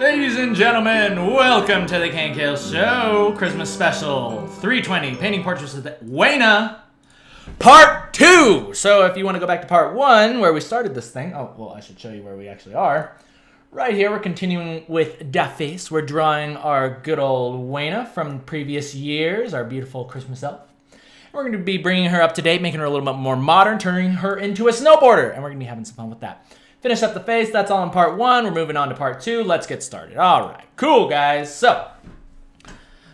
Ladies and gentlemen, welcome to the KNKL Show Christmas Special 320 Painting Portraits of Wayna Part 2. So if you want to go back to Part 1 where we started this thing, oh, well, I should show you where we actually are. Right here, we're continuing with Da Face. We're drawing our good old Wayna from previous years, our beautiful Christmas elf. We're going to be bringing her up to date, making her a little bit more modern, turning her into a snowboarder, and we're going to be having some fun with that. Finish up the face, that's all in Part 1. We're moving on to Part 2. Let's get started. All right, cool, guys. So,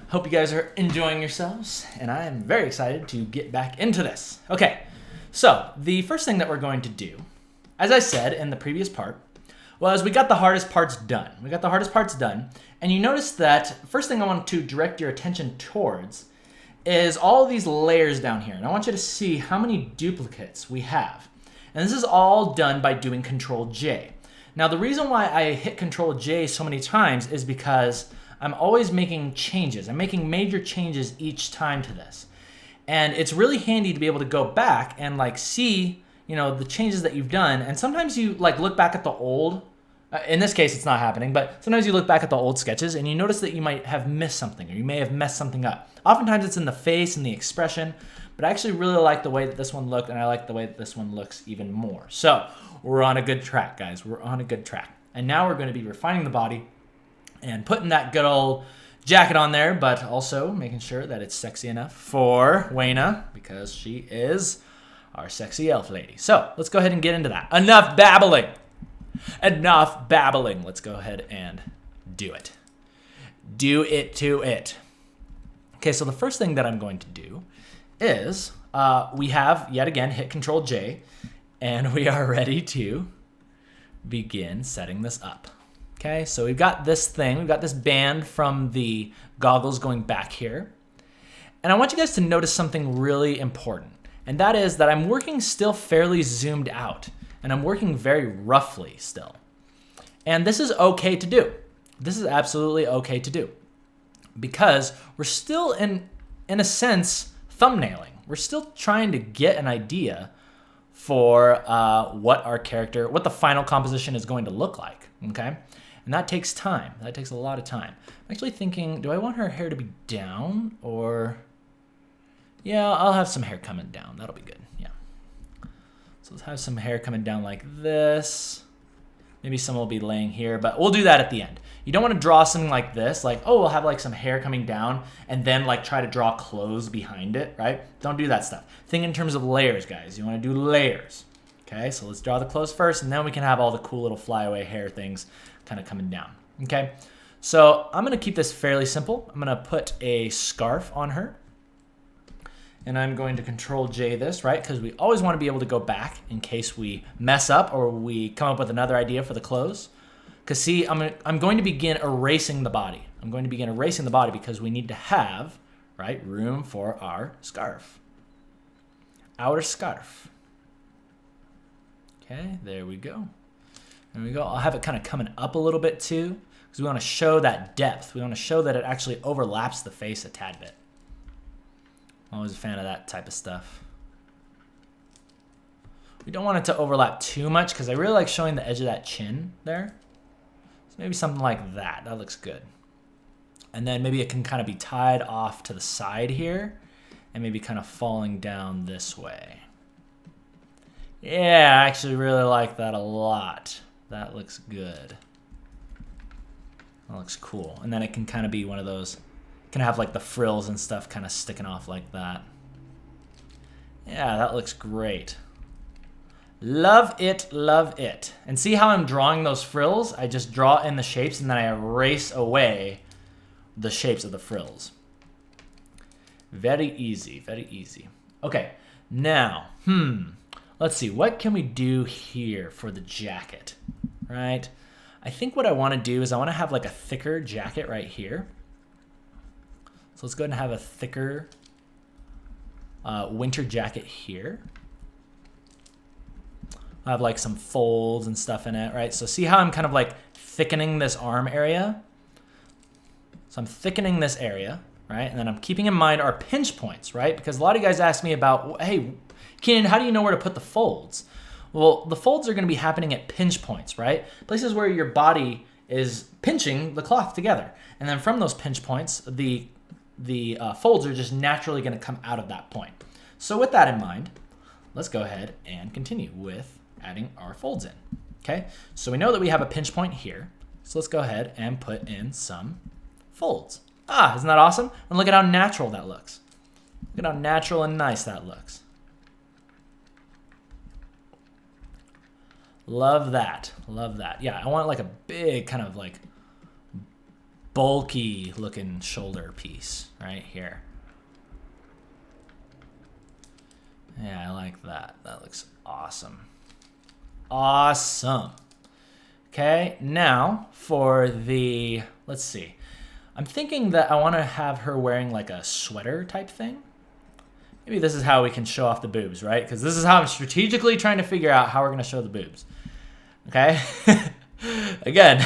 hope you guys are enjoying yourselves, and I am very excited to get back into this. Okay, so the first thing that we're going to do, as I said in the previous part, was we got the hardest parts done. And you notice that first thing I want to direct your attention towards is all of these layers down here. And I want you to see how many duplicates we have. And this is all done by doing Control J. Now, the reason why I hit Control J so many times is because I'm always making changes. I'm making major changes each time to this. And it's really handy to be able to go back and see, the changes that you've done. And sometimes you look back at the old, in this case, it's not happening, but sometimes you look back at the old sketches and you notice that you might have missed something or you may have messed something up. Oftentimes it's in the face and the expression, but I actually really like the way that this one looked, and I like the way that this one looks even more. So we're on a good track, guys. We're on a good track. And now we're going to be refining the body and putting that good old jacket on there, but also making sure that it's sexy enough for Wayna, because she is our sexy elf lady. So let's go ahead and get into that. Enough babbling. Let's go ahead and do it. Do it to it. Okay, so the first thing that I'm going to do is we have, yet again, hit Control J, and we are ready to begin setting this up. Okay, so we've got this thing, we've got this band from the goggles going back here. And I want you guys to notice something really important, and that is that I'm working still fairly zoomed out, and I'm working very roughly still. And this is okay to do. This is absolutely okay to do, because we're still, in a sense, thumbnailing. We're still trying to get an idea for what the final composition is going to look like, okay? And that takes time. That takes a lot of time. I'm actually thinking, do I want her hair to be down or... Yeah, I'll have some hair coming down. That'll be good, yeah. So let's have some hair coming down like this. Maybe some will be laying here, but we'll do that at the end. You don't want to draw something like this, we'll have some hair coming down and then try to draw clothes behind it, right? Don't do that stuff. Think in terms of layers, guys. You want to do layers. Okay, so let's draw the clothes first, and then we can have all the cool little flyaway hair things kind of coming down. Okay, so I'm going to keep this fairly simple. I'm going to put a scarf on her. And I'm going to Control J this, right? Because we always want to be able to go back in case we mess up or we come up with another idea for the clothes. Because see, I'm going to begin erasing the body. I'm going to begin erasing the body because we need to have, right, room for our scarf. Outer scarf. Okay, there we go. There we go. I'll have it kind of coming up a little bit too, because we want to show that depth. We want to show that it actually overlaps the face a tad bit. I'm always a fan of that type of stuff. We don't want it to overlap too much because I really like showing the edge of that chin there. So maybe something like that. That looks good. And then maybe it can kind of be tied off to the side here and maybe kind of falling down this way. Yeah, I actually really like that a lot. That looks good. That looks cool. And then it can kind of be one of those... Can have the frills and stuff kind of sticking off like that. Yeah, that looks great. Love it, love it. And see how I'm drawing those frills? I just draw in the shapes and then I erase away the shapes of the frills. Very easy, very easy. Okay, now, let's see. What can we do here for the jacket, right? I think what I want to do is I want to have a thicker jacket right here. So let's go ahead and have a thicker winter jacket here. I have some folds and stuff in it, right? So see how I'm kind of thickening this arm area? So I'm thickening this area, right? And then I'm keeping in mind our pinch points, right? Because a lot of you guys ask me about, hey, Kienan, how do you know where to put the folds? Well, the folds are going to be happening at pinch points, right? Places where your body is pinching the cloth together. And then from those pinch points, the folds are just naturally going to come out of that point. So with that in mind, let's go ahead and continue with adding our folds in. Okay, so we know that we have a pinch point here. So let's go ahead and put in some folds. Isn't that awesome? And look at how natural that looks. Look at how natural and nice that looks. Love that. Love that. Yeah, I want like a big kind of like bulky looking shoulder piece right here. Yeah, I like that. That looks awesome. Awesome. Okay, now for the, let's see. I'm thinking that I want to have her wearing like a sweater type thing. Maybe this is how we can show off the boobs, right? Because this is how I'm strategically trying to figure out how we're going to show the boobs. Okay? Again,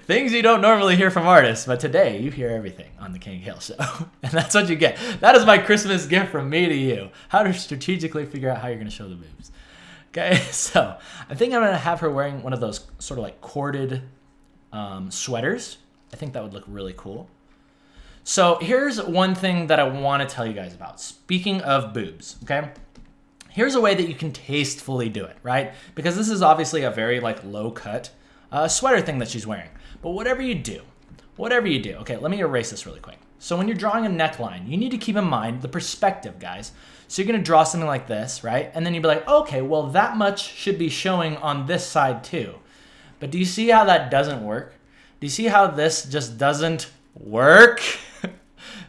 things you don't normally hear from artists, but today you hear everything on the KNKL show. And that's what you get. That is my Christmas gift from me to you. How to strategically figure out how you're going to show the boobs. Okay? So I think I'm going to have her wearing one of those sort of like corded sweaters. I think that would look really cool. So here's one thing that I want to tell you guys about. Speaking of boobs, okay? Here's a way that you can tastefully do it, right? Because this is obviously a very like low cut sweater thing that she's wearing. But whatever you do, okay, let me erase this really quick. So when you're drawing a neckline, you need to keep in mind the perspective, guys. So you're gonna draw something like this, right? And then you'd be like, okay, well that much should be showing on this side too. But do you see how that doesn't work? Do you see how this just doesn't work?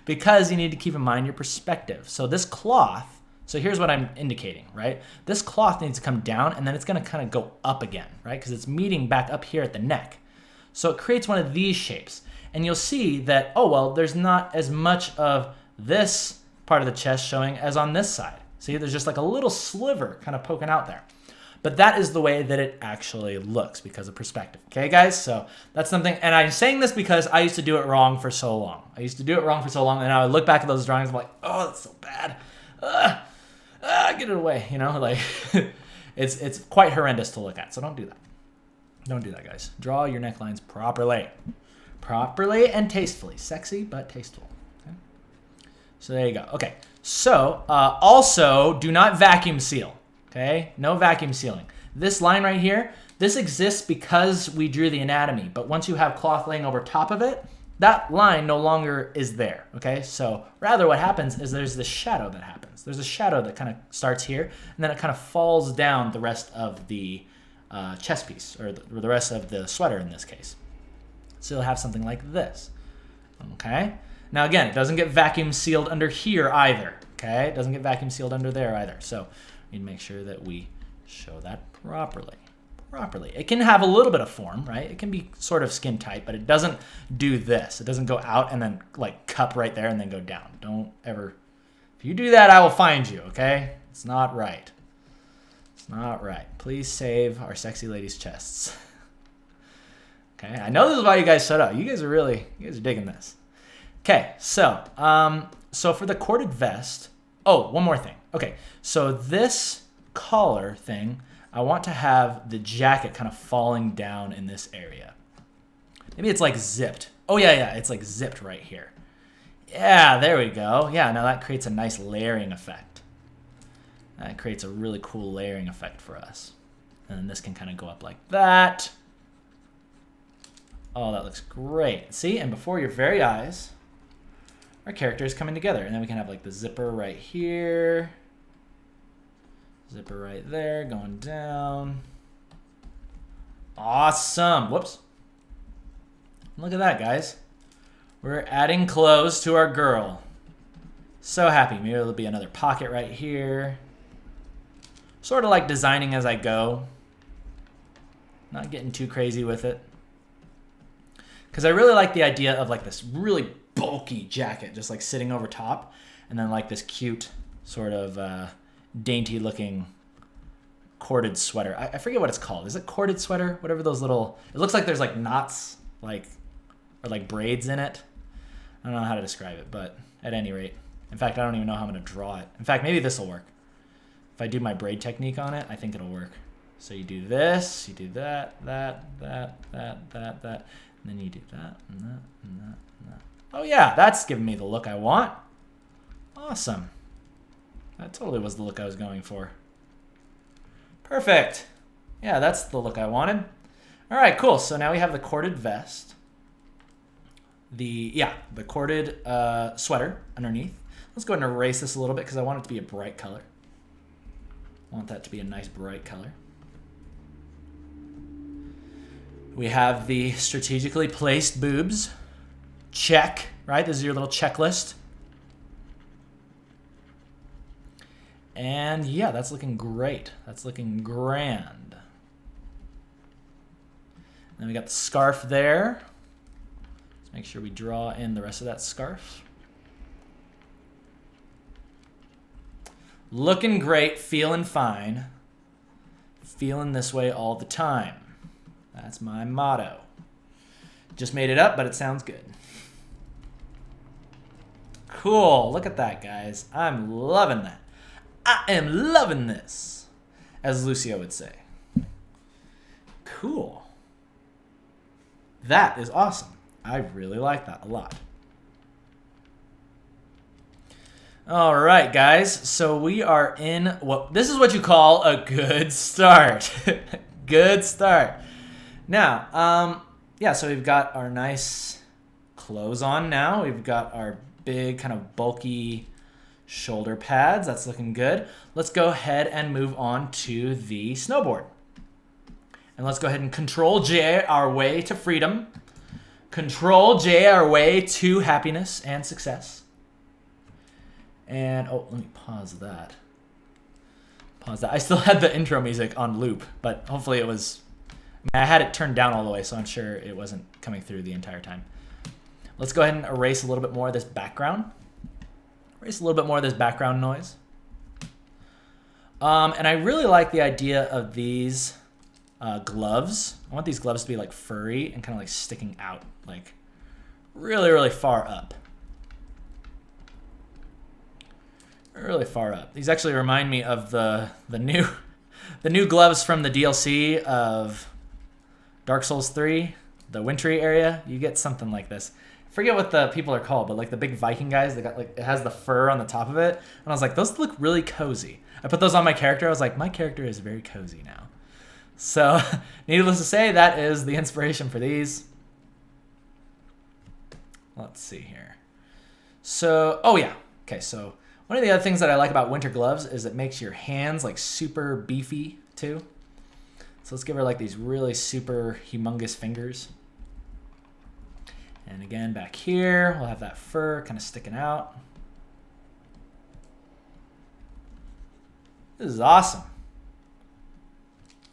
Because you need to keep in mind your perspective. So this cloth, so here's what I'm indicating, right? This cloth needs to come down and then it's gonna kind of go up again, right? Because it's meeting back up here at the neck. So it creates one of these shapes. And you'll see that, oh, well, there's not as much of this part of the chest showing as on this side. See, there's just like a little sliver kind of poking out there. But that is the way that it actually looks because of perspective. Okay, guys? So that's something, and I'm saying this because I used to do it wrong for so long. And I would look back at those drawings and I'm like, oh, that's so bad. Get it away, you know? Like, it's quite horrendous to look at, so don't do that. Don't do that, guys. Draw your necklines properly. Properly and tastefully. Sexy, but tasteful. Okay? So there you go. Okay, so also do not vacuum seal. Okay, no vacuum sealing. This line right here, this exists because we drew the anatomy, but once you have cloth laying over top of it, that line no longer is there, okay? So rather what happens is there's this shadow that happens. There's a shadow that kind of starts here, and then it kind of falls down the rest of the chest piece, or the rest of the sweater in this case. So you'll have something like this, okay? Now again, it doesn't get vacuum sealed under here either, okay? It doesn't get vacuum sealed under there either, so we need to make sure that we show that properly. It can have a little bit of form, right? It can be sort of skin tight, but it doesn't do this. It doesn't go out and then like cup right there and then go down. Don't ever, if you do that, I will find you, okay? It's not right. It's not right. Please save our sexy ladies' chests. Okay, I know this is why you guys shut up. You guys are digging this. Okay, so for the corded vest, oh, one more thing. Okay, so this collar thing, I want to have the jacket kind of falling down in this area. Maybe it's like zipped. Oh yeah, it's like zipped right here. Yeah, there we go. Yeah, now that creates a nice layering effect. That creates a really cool layering effect for us. And then this can kind of go up like that. Oh, that looks great. See, and before your very eyes, our character is coming together. And then we can have like the zipper right here. Zipper right there, going down. Awesome. Whoops. Look at that, guys. We're adding clothes to our girl. So happy. Maybe there'll be another pocket right here. Sort of like designing as I go. Not getting too crazy with it. Because I really like the idea of like this really bulky jacket just like sitting over top. And then like this cute sort of dainty looking corded sweater. I forget what it's called. Is it corded sweater? Whatever those little, it looks like there's like knots like or like braids in it. I don't know how to describe it, but at any rate, in fact, I don't even know how I'm going to draw it. In fact, maybe this will work. If I do my braid technique on it, I think it'll work. So you do this, you do that, and then you do that, and that, and that, and that. Oh yeah, that's giving me the look I want. Awesome. That totally was the look I was going for. Perfect. Yeah, that's the look I wanted. All right, cool. So now we have the corded vest. The corded sweater underneath. Let's go ahead and erase this a little bit because I want it to be a bright color. I want that to be a nice bright color. We have the strategically placed boobs. Check, right? This is your little checklist. And yeah, that's looking great. That's looking grand. Then we got the scarf there. Let's make sure we draw in the rest of that scarf. Looking great, feeling fine. Feeling this way all the time. That's my motto. Just made it up, but it sounds good. Cool. Look at that, guys. I'm loving that. I am loving this, as Lucio would say. Cool. That is awesome. I really like that a lot. All right, guys. So we are in this is what you call a good start. Good start. Now, yeah, so we've got our nice clothes on now. We've got our big kind of bulky shoulder pads. That's looking good. Let's go ahead and move on to the snowboard. And let's go ahead and Control J our way to freedom. Control J our way to happiness and success. And, oh, let me pause that. Pause that. I still had the intro music on loop, but hopefully it was... I had it turned down all the way, so I'm sure it wasn't coming through the entire time. Let's go ahead and erase a little bit more of this background. Erase a little bit more of this background noise. And I really like the idea of these gloves. I want these gloves to be like furry and kind of like sticking out, like really, really far up. Really far up. These actually remind me of the new gloves from the DLC of Dark Souls 3, the wintry area. You get something like this. I forget what the people are called, but like the big Viking guys, they got like, it has the fur on the top of it. And I was like, those look really cozy. I put those on my character. I was like, my character is very cozy now. So needless to say, that is the inspiration for these. Let's see here. So, oh yeah. Okay, so one of the other things that I like about winter gloves is it makes your hands like super beefy too. So let's give her like these really super humongous fingers. And again, back here, we'll have that fur kind of sticking out. This is awesome.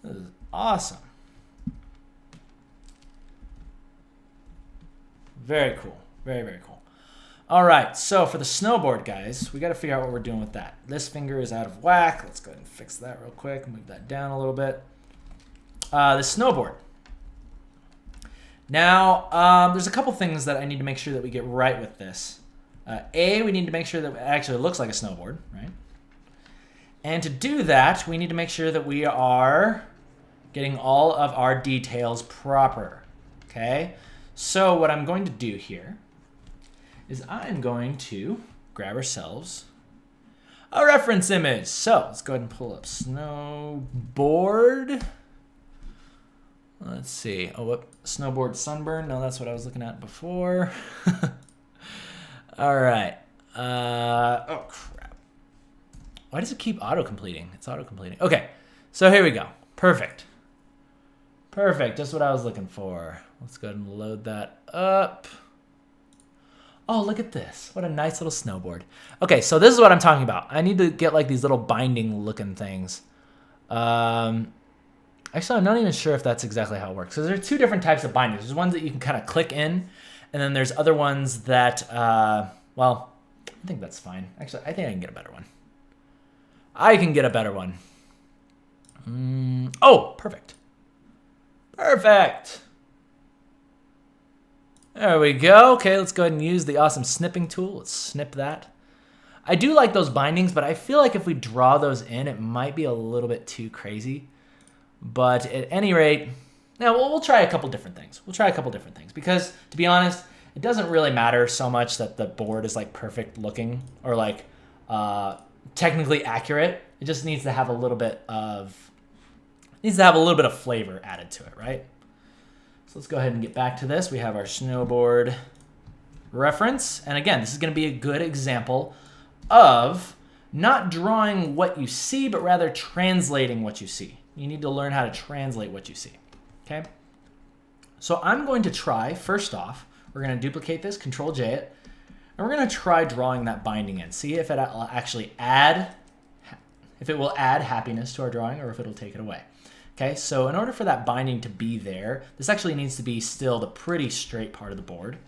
This is awesome. Very cool. Very, very cool. All right, so for the snowboard, guys, we got to figure out what we're doing with that. This finger is out of whack. Let's go ahead and fix that real quick. Move that down a little bit. The snowboard. Now, there's a couple things that I need to make sure that we get right with this. A, we need to make sure that it actually looks like a snowboard, right? And to do that, we need to make sure that we are getting all of our details proper, okay? So what I'm going to do here is I'm going to grab ourselves a reference image. So let's go ahead and pull up snowboard. Let's see. Oh, what? Snowboard sunburn. No, that's what I was looking at before. All right. Oh, crap. Why does it keep auto-completing? It's auto-completing. Okay. So here we go. Perfect. Perfect. Just what I was looking for. Let's go ahead and load that up. Oh, look at this. What a nice little snowboard. Okay, so this is what I'm talking about. I need to get like these little binding looking things. Actually, I'm not even sure if that's exactly how it works. So there are two different types of bindings. There's ones that you can kind of click in, and then there's other ones that, well, I think that's fine. Actually, I think I can get a better one. I can get a better one. Oh, perfect. Perfect. There we go. Okay, let's go ahead and use the awesome snipping tool. Let's snip that. I do like those bindings, but I feel like if we draw those in, it might be a little bit too crazy. But at any rate, now we'll try a couple different things. We'll try a couple different things because, to be honest, it doesn't really matter so much that the board is like perfect looking or like technically accurate. It just needs to have a little bit of flavor added to it, right? So let's go ahead and get back to this. We have our snowboard reference, and again, this is going to be a good example of not drawing what you see, but rather translating what you see. You need to learn how to translate what you see. Okay, so I'm going to try, first off, we're going to duplicate this, Control J it, and we're going to try drawing that binding in. See if it will actually add happiness to our drawing or if it'll take it away. Okay, so in order for that binding to be there, this actually needs to be still the pretty straight part of the board.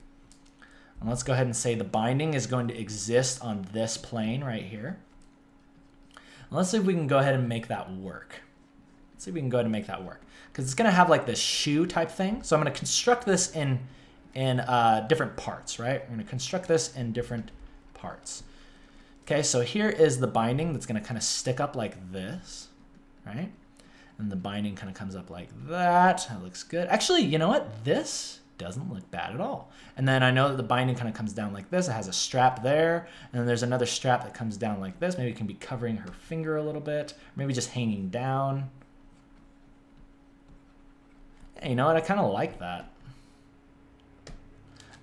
And let's go ahead and say the binding is going to exist on this plane right here. And let's see if we can go ahead and make that work. Let's see if we can go ahead and make that work. Because it's going to have like this shoe type thing. So I'm going to construct this in different parts, right? We're going to construct this in different parts. Okay, so here is the binding that's going to kind of stick up like this, right? And the binding kind of comes up like that. That looks good. Actually, you know what? This doesn't look bad at all. And then I know that the binding kind of comes down like this. It has a strap there. And then there's another strap that comes down like this. Maybe it can be covering her finger a little bit. Maybe just hanging down. You know what? I kind of like that.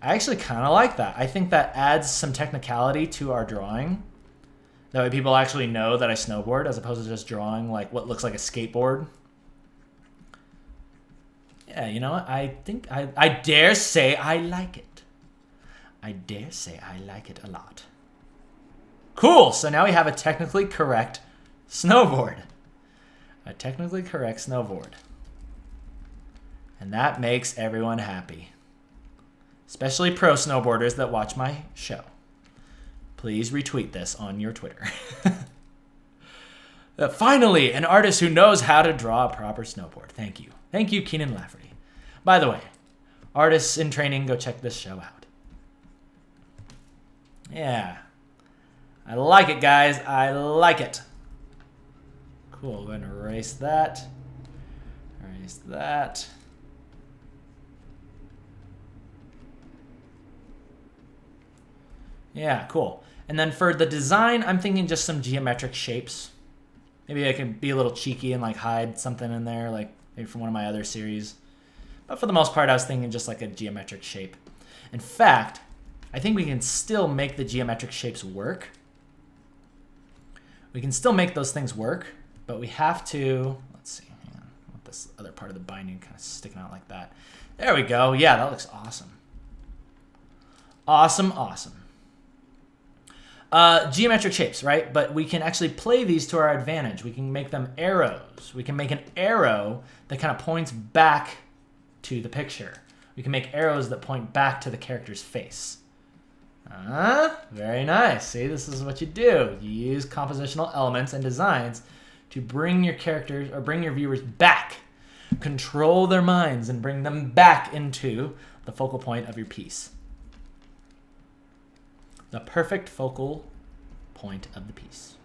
I actually kind of like that. I think that adds some technicality to our drawing. That way people actually know that I snowboard as opposed to just drawing like what looks like a skateboard. Yeah, you know what? I think I dare say I like it. I dare say I like it a lot. Cool. So now we have a technically correct snowboard. A technically correct snowboard. And that makes everyone happy. Especially pro snowboarders that watch my show. Please retweet this on your Twitter. Finally, an artist who knows how to draw a proper snowboard. Thank you. Thank you, Kienan Lafferty. By the way, artists in training, go check this show out. Yeah. I like it, guys. I like it. Cool. Go ahead and erase that. Erase that. Yeah, cool. And then for the design, I'm thinking just some geometric shapes. Maybe I can be a little cheeky and like hide something in there, like maybe from one of my other series. But for the most part, I was thinking just like a geometric shape. In fact, I think we can still make the geometric shapes work. We can still make those things work, but we have to, let's see, hang on, I want this other part of the binding kind of sticking out like that. There we go. Yeah, that looks awesome. Awesome, awesome. Geometric shapes, right? But we can actually play these to our advantage. We can make them arrows. We can make an arrow that kind of points back to the picture. We can make arrows that point back to the character's face. Very nice. See, this is what you do. You use compositional elements and designs to bring your characters or bring your viewers back. Control their minds and bring them back into the focal point of your piece. The perfect focal point of the piece.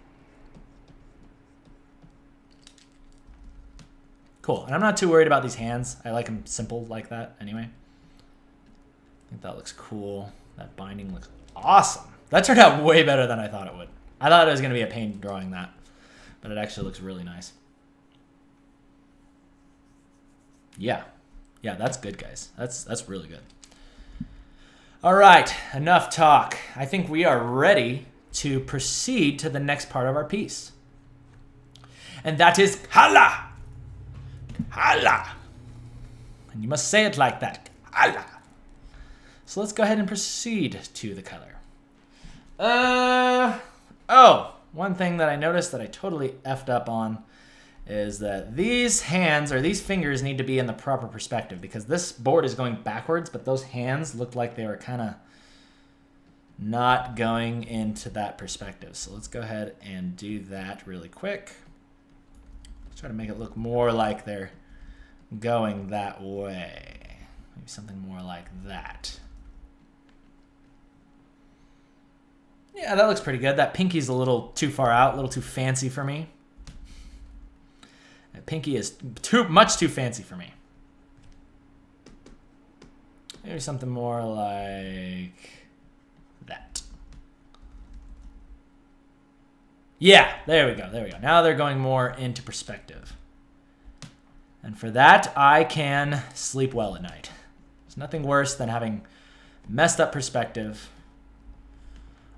Cool. And I'm not too worried about these hands. I like them simple like that anyway. I think that looks cool. That binding looks awesome. That turned out way better than I thought it would. I thought it was going to be a pain drawing that, but it actually looks really nice. Yeah. Yeah, that's good, guys. That's really good. All right, enough talk. I think we are ready to proceed to the next part of our piece. And that is hala. Hala. And you must say it like that. Hala. So let's go ahead and proceed to the color. One thing that I noticed that I totally effed up on is that these hands or these fingers need to be in the proper perspective because this board is going backwards, but those hands looked like they were kind of not going into that perspective. So let's go ahead and do that really quick. Let's try to make it look more like they're going that way. Maybe something more like that. Yeah, that looks pretty good. That pinky's a little too far out, a little too fancy for me. My pinky is much too fancy for me. Maybe something more like that. Yeah, there we go, there we go. Now they're going more into perspective. And for that, I can sleep well at night. There's nothing worse than having messed up perspective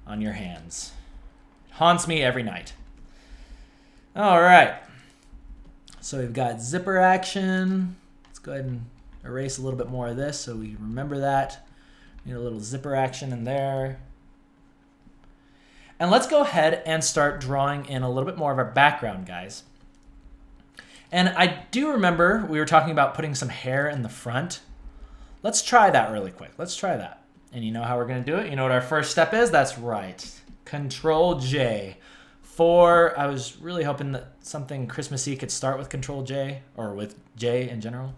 on your hands. It haunts me every night. All right. So we've got zipper action. Let's go ahead and erase a little bit more of this so we remember that. Need a little zipper action in there. And let's go ahead and start drawing in a little bit more of our background, guys. And I do remember we were talking about putting some hair in the front. Let's try that really quick. Let's try that. And you know how we're going to do it? You know what our first step is? That's right. Control J. I was really hoping that something Christmassy could start with Control J, or with J in general.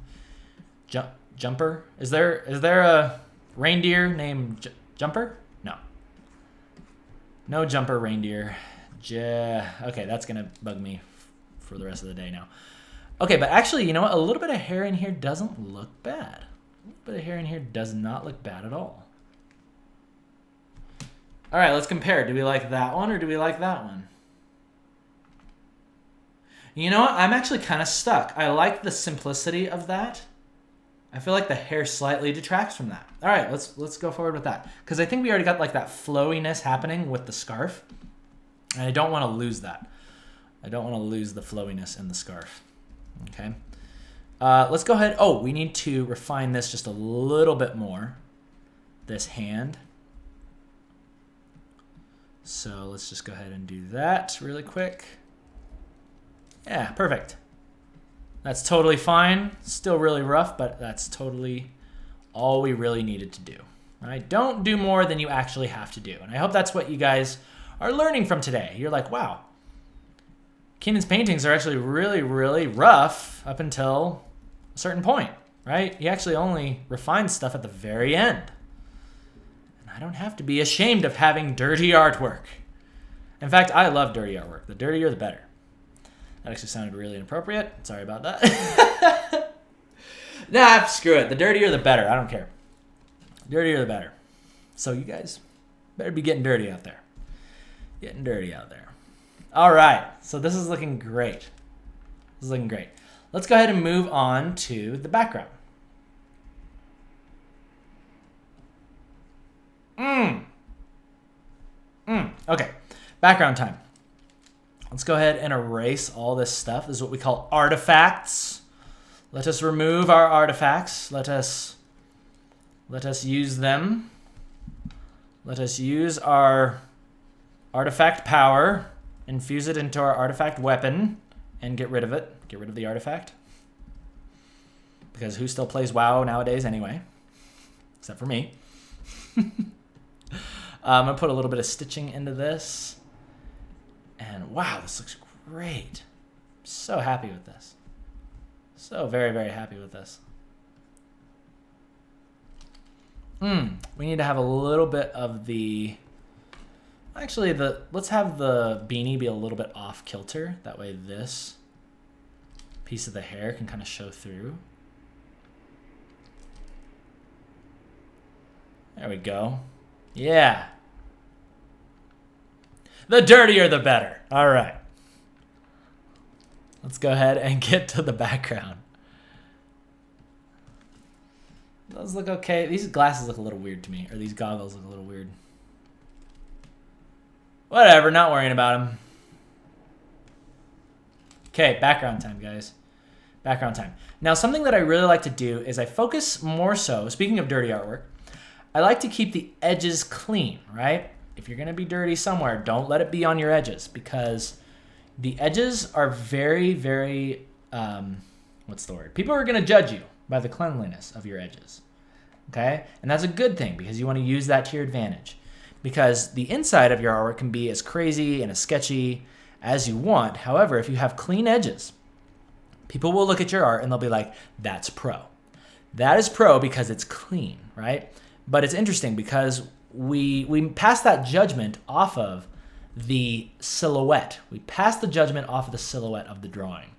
Jumper? Is there a reindeer named Jumper? No. No jumper reindeer. Okay, that's going to bug me for the rest of the day now. Okay, but actually, you know what? A little bit of hair in here doesn't look bad. A little bit of hair in here does not look bad at all. All right, let's compare. Do we like that one or do we like that one? You know what? I'm actually kind of stuck. I like the simplicity of that. I feel like the hair slightly detracts from that. All right, let's go forward with that. Because I think we already got like that flowiness happening with the scarf. And I don't want to lose that. I don't want to lose the flowiness in the scarf. Okay. Let's go ahead. Oh, we need to refine this just a little bit more. This hand. So let's just go ahead and do that really quick. Yeah, perfect. That's totally fine. Still really rough, but that's totally all we really needed to do. All right? Don't do more than you actually have to do. And I hope that's what you guys are learning from today. You're like, wow, Kienan's paintings are actually really, really rough up until a certain point, right? He actually only refines stuff at the very end. And I don't have to be ashamed of having dirty artwork. In fact, I love dirty artwork. The dirtier, the better. That actually sounded really inappropriate. Sorry about that. Nah, screw it. The dirtier, the better. I don't care. Dirtier, the better. So you guys better be getting dirty out there. Getting dirty out there. All right. So this is looking great. This is looking great. Let's go ahead and move on to the background. Okay. Background time. Let's go ahead and erase all this stuff. This is what we call artifacts. Let us remove our artifacts. Let us use them. Let us use our artifact power, infuse it into our artifact weapon, and get rid of it. Get rid of the artifact. Because who still plays WoW nowadays anyway? Except for me. I'm going to put a little bit of stitching into this. And wow, this looks great. I'm so happy with this. So very, very happy with this. We need to have a little bit of the... Actually, let's have the beanie be a little bit off kilter. That way this piece of the hair can kind of show through. There we go. Yeah. The dirtier, the better. All right. Let's go ahead and get to the background. Those look okay. These glasses look a little weird to me. Or these goggles look a little weird. Whatever, not worrying about them. Okay, background time, guys. Background time. Now, something that I really like to do is I focus more so, speaking of dirty artwork, I like to keep the edges clean, right? If you're going to be dirty somewhere, don't let it be on your edges because the edges are very, very, what's the word? People are going to judge you by the cleanliness of your edges, okay? And that's a good thing because you want to use that to your advantage because the inside of your artwork can be as crazy and as sketchy as you want. However, if you have clean edges, people will look at your art and they'll be like, that's pro. That is pro because it's clean, right? But it's interesting because we pass that judgment off of the silhouette. We pass the judgment off of the silhouette of the drawing.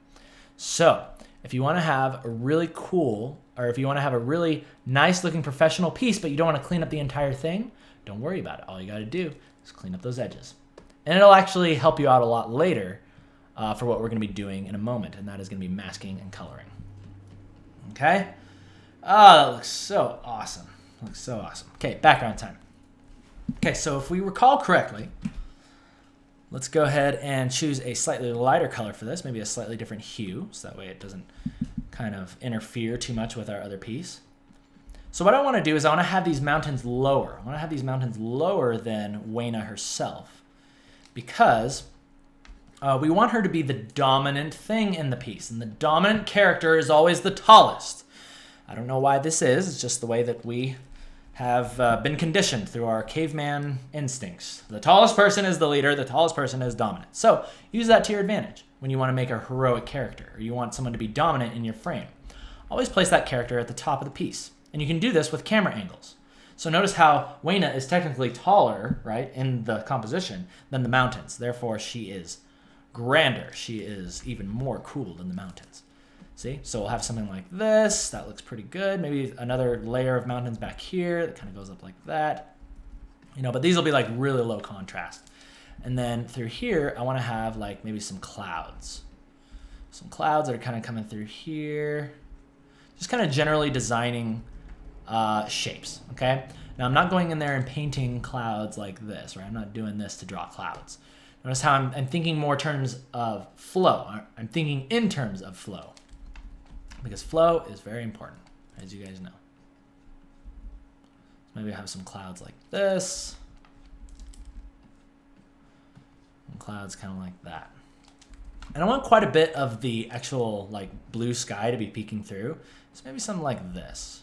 So if you want to have a really cool, or if you want to have a really nice looking professional piece, but you don't want to clean up the entire thing, don't worry about it. All you got to do is clean up those edges. And it'll actually help you out a lot later for what we're going to be doing in a moment, and that is going to be masking and coloring. Okay? Oh, that looks so awesome. Looks so awesome. Okay, background time. Okay, so if we recall correctly, let's go ahead and choose a slightly lighter color for this, maybe a slightly different hue, so that way it doesn't kind of interfere too much with our other piece. So what I want to do is I want to have these mountains lower. I want to have these mountains lower than Wayna herself, because we want her to be the dominant thing in the piece, and the dominant character is always the tallest. I don't know why this is. It's just the way that we have been conditioned through our caveman instincts. The tallest person is the leader. The tallest person is dominant. So use that to your advantage when you want to make a heroic character, or you want someone to be dominant in your frame. Always place that character at the top of the piece. And you can do this with camera angles. So notice how Wayna is technically taller, right, in the composition than the mountains. Therefore, she is grander. She is even more cool than the mountains. See? So we'll have something like this. That looks pretty good. Maybe another layer of mountains back here that kind of goes up like that. You know, but these will be like really low contrast. And then through here, I want to have like maybe some clouds. Some clouds that are kind of coming through here. Just kind of generally designing shapes, okay? Now I'm not going in there and painting clouds like this, right? I'm not doing this to draw clouds. Notice how I'm thinking more in terms of flow. I'm thinking in terms of flow, because flow is very important, as you guys know. Maybe I have some clouds like this, and clouds kind of like that. And I want quite a bit of the actual like blue sky to be peeking through. So maybe something like this.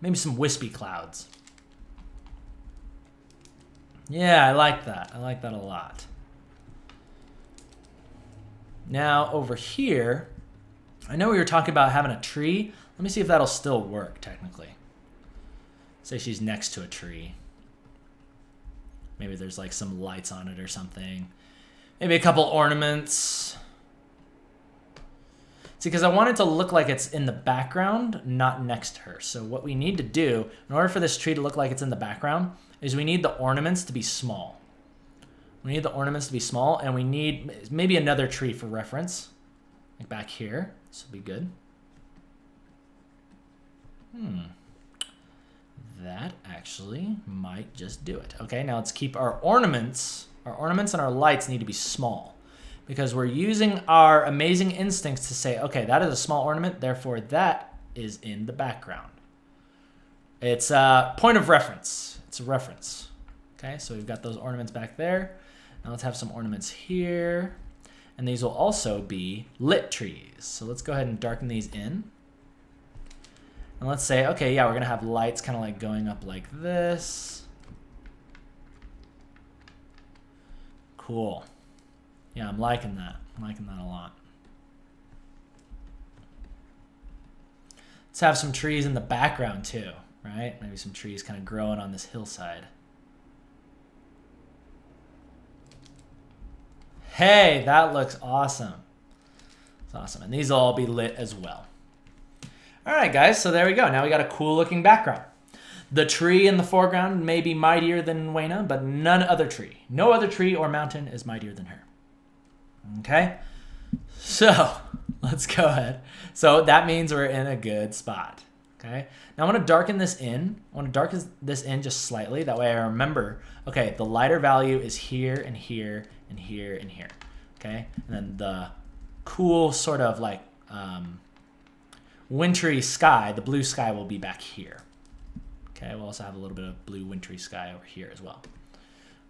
Maybe some wispy clouds. Yeah, I like that. I like that a lot. Now over here, I know we were talking about having a tree. Let me see if that'll still work technically. Say she's next to a tree. Maybe there's like some lights on it or something. Maybe a couple ornaments. See, because I want it to look like it's in the background, not next to her. So what we need to do, in order for this tree to look like it's in the background, is we need the ornaments to be small. We need the ornaments to be small, and we need maybe another tree for reference. Like back here. This will be good. That actually might just do it. Okay, now let's keep our ornaments. Our ornaments and our lights need to be small, because we're using our amazing instincts to say, okay, that is a small ornament, therefore that is in the background. It's a point of reference. It's a reference. Okay, so we've got those ornaments back there. Now let's have some ornaments here. And these will also be lit trees. So let's go ahead and darken these in. And let's say, okay, yeah, we're going to have lights kind of like going up like this. Cool. Yeah, I'm liking that. I'm liking that a lot. Let's have some trees in the background too, right? Maybe some trees kind of growing on this hillside. Hey, that looks awesome. It's awesome. And these will all be lit as well. All right, guys, so there we go. Now we got a cool looking background. The tree in the foreground may be mightier than Wayna, but none other tree. No other tree or mountain is mightier than her. Okay? So, let's go ahead. So that means we're in a good spot. Okay? Now I want to darken this in. I want to darken this in just slightly. That way I remember, okay, the lighter value is here and here and here and here. Okay? And then the cool sort of like wintry sky, the blue sky will be back here. Okay, we'll also have a little bit of blue wintry sky over here as well.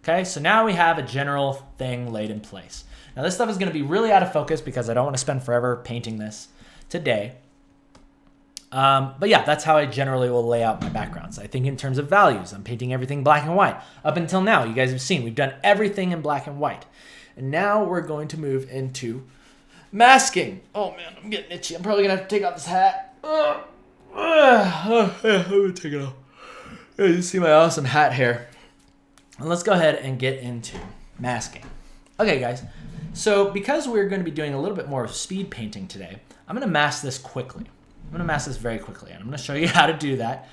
Okay, so now we have a general thing laid in place. Now this stuff is going to be really out of focus because I don't want to spend forever painting this today. But yeah, that's how I generally will lay out my backgrounds. I think in terms of values, I'm painting everything black and white. Up until now, you guys have seen, we've done everything in black and white. And now we're going to move into masking. Oh man, I'm getting itchy. I'm probably going to have to take off this hat. I'm going to take it off. You see my awesome hat here. And let's go ahead and get into masking. Okay, guys. So because we're going to be doing a little bit more of speed painting today, I'm going to mask this quickly. I'm going to mask this very quickly, and I'm going to show you how to do that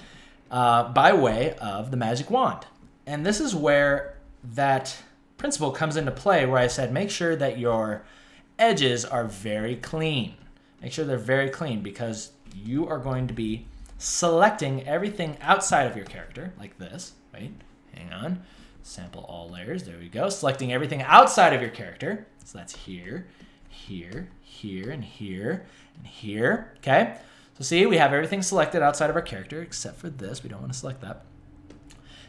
by way of the magic wand. And this is where that principle comes into play, where I said make sure that your edges are very clean. Make sure they're very clean, because you are going to be selecting everything outside of your character, like this. Wait, hang on. Sample all layers. There we go. Selecting everything outside of your character. So that's here, here, here, and here, and here. Okay? So see, we have everything selected outside of our character, except for this. We don't want to select that.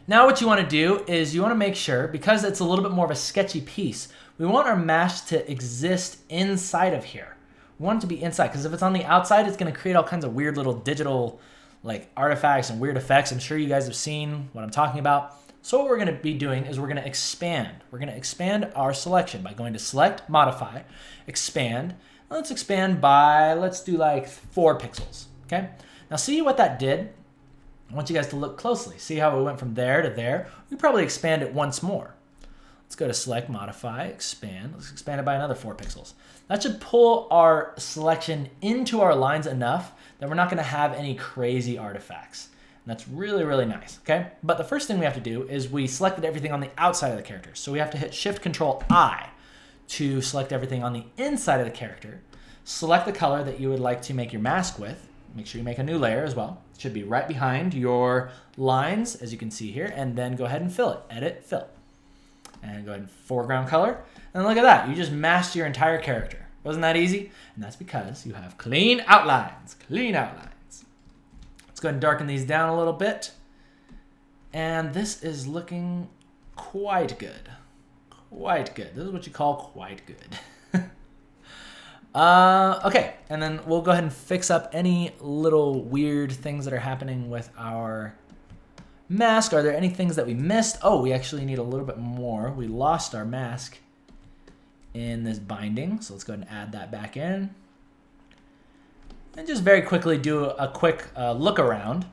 Now what you want to do is you want to make sure, because it's a little bit more of a sketchy piece, we want our mask to exist inside of here. We want it to be inside, because if it's on the outside, it's going to create all kinds of weird little digital like artifacts and weird effects. I'm sure you guys have seen what I'm talking about. So what we're going to be doing is we're going to expand. We're going to expand our selection by going to Select, Modify, Expand. Let's expand by, let's do like 4 pixels. Okay. Now see what that did? I want you guys to look closely. See how we went from there to there? We probably expand it once more. Let's go to Select, Modify, Expand. Let's expand it by another 4 pixels. That should pull our selection into our lines enough that we're not going to have any crazy artifacts. And that's really, really nice, okay? But the first thing we have to do is we selected everything on the outside of the character. So we have to hit Shift-Control-I to select everything on the inside of the character. Select the color that you would like to make your mask with. Make sure you make a new layer as well. It should be right behind your lines, as you can see here, and then go ahead and fill it. Edit, fill. And go ahead and foreground color. And look at that. You just masked your entire character. Wasn't that easy? And that's because you have clean outlines. Clean outlines. Let's go ahead and darken these down a little bit. And this is looking quite good. Quite good. This is what you call quite good. Okay, and then we'll go ahead and fix up any little weird things that are happening with our mask. Are there any things that we missed? Oh, we actually need a little bit more. We lost our mask in this binding, so let's go ahead and add that back in. And just very quickly do a quick look around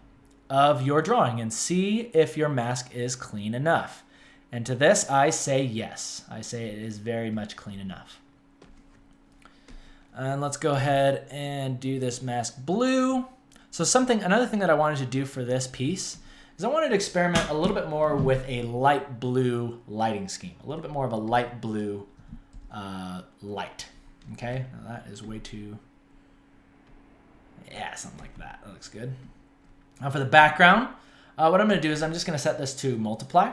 of your drawing and see if your mask is clean enough. And to this, I say yes. I say it is very much clean enough. And let's go ahead and do this mask blue. So another thing that I wanted to do for this piece is I wanted to experiment a little bit more with a light blue lighting scheme. A little bit more of a light blue light. Okay, now that is way too, yeah, something like that. That looks good. Now for the background, what I'm going to do is I'm just going to set this to multiply,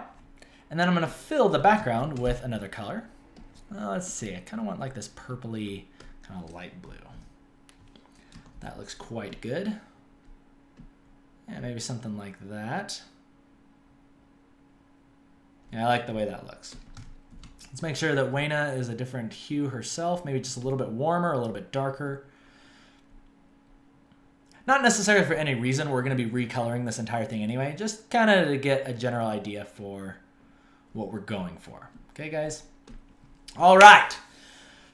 and then I'm going to fill the background with another color. Let's see, I kind of want like this purpley kind of light blue. That looks quite good. Yeah, maybe something like that. Yeah, I like the way that looks. Let's make sure that Wayna is a different hue herself, maybe just a little bit warmer, a little bit darker. Not necessarily for any reason. We're going to be recoloring this entire thing anyway, just kind of to get a general idea for what we're going for. Okay, guys? All right.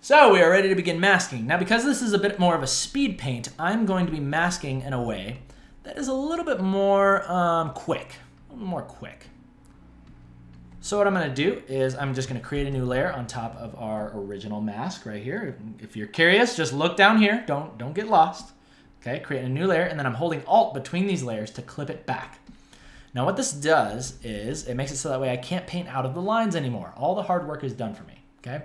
So we are ready to begin masking. Now, because this is a bit more of a speed paint, I'm going to be masking in a way that is a little bit more quick. A little more quick. So what I'm going to do is I'm just going to create a new layer on top of our original mask right here. If you're curious, just look down here. Don't get lost. Okay, create a new layer, and then I'm holding Alt between these layers to clip it back. Now what this does is it makes it so that way I can't paint out of the lines anymore. All the hard work is done for me. Okay,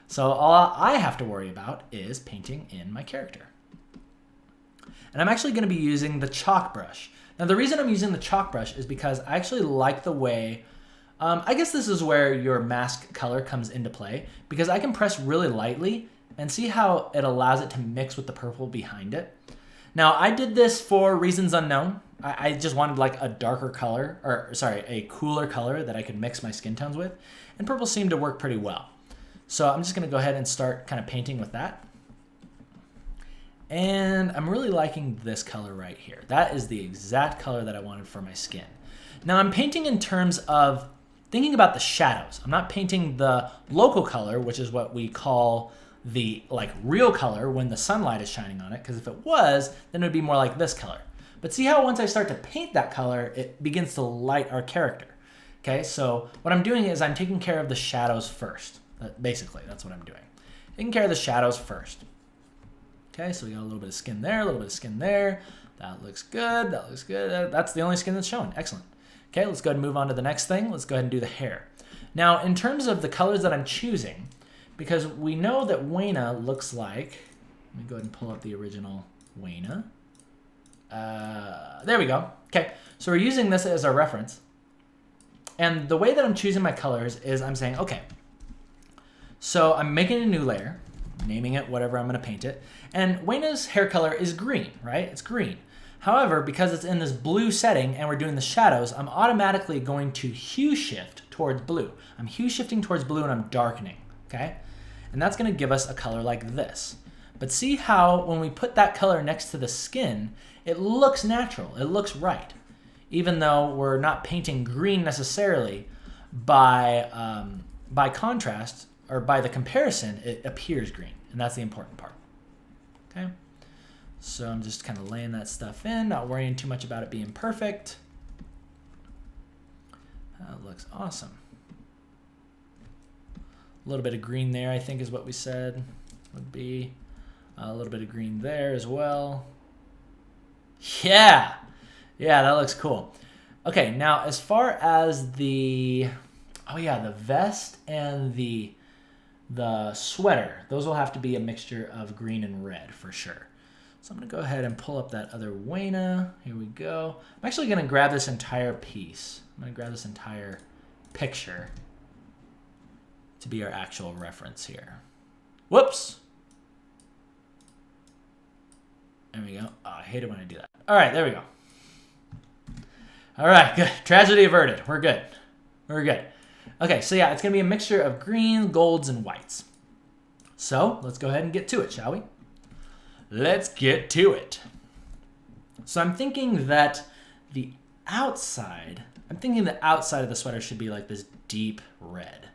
so all I have to worry about is painting in my character. And I'm actually going to be using the chalk brush. Now the reason I'm using the chalk brush is because I actually like the way, I guess this is where your mask color comes into play, because I can press really lightly and see how it allows it to mix with the purple behind it. Now I did this for reasons unknown. I just wanted like a darker color, or sorry, a cooler color that I could mix my skin tones with, and purple seemed to work pretty well. So I'm just going to go ahead and start kind of painting with that. And I'm really liking this color right here. That is the exact color that I wanted for my skin. Now I'm painting in terms of thinking about the shadows. I'm not painting the local color, which is what we call the like real color when the sunlight is shining on it, because if it was, then it would be more like this color. But see how once I start to paint that color, it begins to light our character. Okay, so what I'm doing is I'm taking care of the shadows first. Basically, that's what I'm doing. taking care of the shadows first. Okay, so we got a little bit of skin there, a little bit of skin there. That looks good, that looks good. That's the only skin that's showing, excellent. Okay, let's go ahead and move on to the next thing. Let's go ahead and do the hair. Now, in terms of the colors that I'm choosing, because we know that Wayna looks like, let me go ahead and pull up the original Wayna. There we go. Okay, so we're using this as our reference. And the way that I'm choosing my colors is I'm saying, okay, so I'm making a new layer, naming it whatever I'm going to paint it. And Wayna's hair color is green, right? It's green. However, because it's in this blue setting and we're doing the shadows, I'm automatically going to hue shift towards blue. I'm hue shifting towards blue and I'm darkening, okay? And that's going to give us a color like this. But see how when we put that color next to the skin, it looks natural, it looks right. Even though we're not painting green necessarily, by contrast, or by the comparison, it appears green. And that's the important part, okay? So I'm just kind of laying that stuff in, not worrying too much about it being perfect. That looks awesome. A little bit of green there, I think is what we said would be. A little bit of green there as well. Yeah, that looks cool. Okay, now as far as the, oh yeah, the vest and the sweater, those will have to be a mixture of green and red for sure. So I'm going to go ahead and pull up that other Wayna. Here we go. I'm actually going to grab this entire piece. I'm going to grab this entire picture to be our actual reference here. Whoops. There we go. Oh, I hate it when I do that. All right, there we go. All right, good. Tragedy averted. We're good. We're good. Okay, so yeah, it's going to be a mixture of green, golds, and whites. So let's go ahead and get to it, shall we? Let's get to it. So I'm thinking that the outside of the sweater should be like this deep red.